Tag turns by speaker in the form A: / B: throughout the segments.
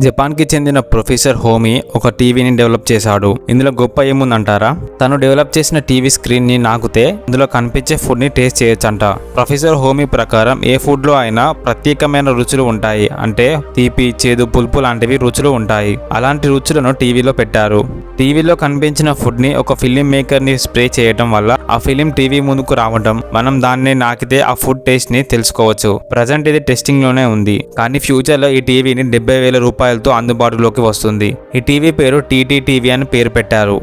A: జపాన్కి చెందిన ప్రొఫెసర్ హోమీ ఒక టీవీని డెవలప్ చేశాడు. ఇందులో గొప్ప ఏముందంటారా? తను డెవలప్ చేసిన టీవీ స్క్రీన్ని నాకుతే అందులో కనిపించే ఫుడ్ని టేస్ట్ చేయొచ్చంట. ప్రొఫెసర్ హోమీ ప్రకారం ఏ ఫుడ్లో అయినా ప్రత్యేకమైన రుచులు ఉంటాయి. అంటే తీపి, చేదు, పులుపు లాంటివి రుచులు ఉంటాయి. అలాంటి రుచులను టీవీలో పెట్టారు. టీవీలో కనిపించిన ఫుడ్ని ఒక ఫిలిం మేకర్ని స్ప్రే చేయడం వల్ల ఆ ఫిలిం టీవీ ముందుకు రావడం, మనం దాన్ని నాకితే ఆ ఫుడ్ టేస్ట్ని తెలుసుకోవచ్చు. ప్రజెంట్ ఇది టెస్టింగ్లోనే ఉంది, కానీ ఫ్యూచర్లో ఈ టీవీని 70,000 రూపాయలతో అందుబాటులోకి వస్తుంది. ఈ టీవీ పేరు టీటీ టీవీ అని పేరు పెట్టారు.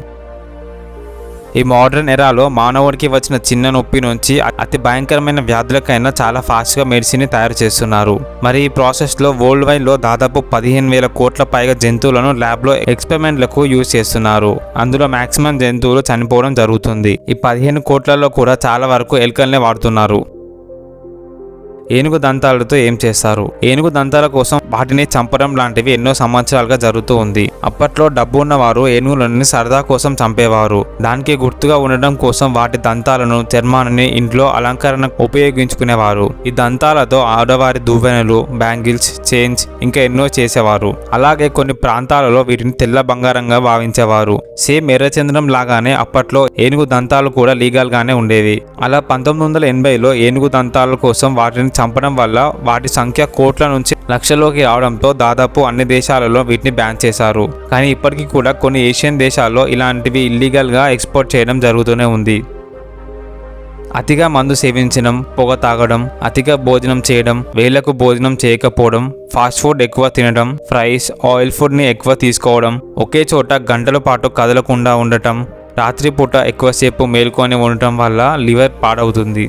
A: ఈ మోడర్న్ ఎరాలో మానవుడికి వచ్చిన చిన్న నొప్పి నుంచి అతి భయంకరమైన వ్యాధులకైనా చాలా ఫాస్ట్గా మెడిసిన్ తయారు చేస్తున్నారు. మరి ఈ ప్రాసెస్లో వరల్డ్ వైడ్లో దాదాపు 15,000 కోట్ల పైగా జంతువులను ల్యాబ్లో ఎక్స్పెరిమెంట్లకు యూజ్ చేస్తున్నారు. అందులో మాక్సిమం జంతువులు చనిపోవడం జరుగుతుంది. ఈ 15 కోట్లలో కూడా చాలా వరకు ఎలుకల్నే వాడుతున్నారు. ఏనుగు దంతాలతో ఏం చేస్తారు? ఏనుగు దంతాల కోసం వాటిని చంపడం లాంటివి ఎన్నో సంవత్సరాలుగా జరుగుతూ ఉంది. అప్పట్లో డబ్బు ఉన్నవారు ఏనుగులని సరదా కోసం చంపేవారు. దానికి గుర్తుగా ఉండడం కోసం వాటి దంతాలను, చర్మాన్ని ఇంట్లో అలంకరణ ఉపయోగించుకునేవారు. ఈ దంతాలతో ఆడవారి దువ్వెనలు, బ్యాంగిల్స్, చైన్స్ ఇంకా ఎన్నో చేసేవారు. అలాగే కొన్ని ప్రాంతాలలో వీటిని తెల్ల బంగారంగా భావించేవారు. సేమ్ ఎర్రచంద్రం లాగానే అప్పట్లో ఏనుగు దంతాలు కూడా లీగల్ గానే ఉండేవి. అలా 1980లో ఏనుగు దంతాల కోసం వాటిని చంపడం వల్ల వాటి సంఖ్య కోట్ల నుంచి లక్షల్లోకి రావడంతో దాదాపు అన్ని దేశాలలో వీటిని బ్యాన్ చేశారు. కానీ ఇప్పటికీ కూడా కొన్ని ఏషియన్ దేశాల్లో ఇలాంటివి ఇల్లీగల్గా ఎక్స్పోర్ట్ చేయడం జరుగుతూనే ఉంది. అతిగా మందు సేవించడం, పొగ తాగడం, అతిగా భోజనం చేయడం, వేళ్లకు భోజనం చేయకపోవడం, ఫాస్ట్ ఫుడ్ ఎక్కువ తినడం, ఫ్రైస్, ఆయిల్ ఫుడ్ని ఎక్కువ తీసుకోవడం, ఒకే చోట గంటల పాటు కదలకుండా ఉండటం, రాత్రిపూట ఎక్కువసేపు మేల్కొని ఉండటం వల్ల లివర్ పాడవుతుంది.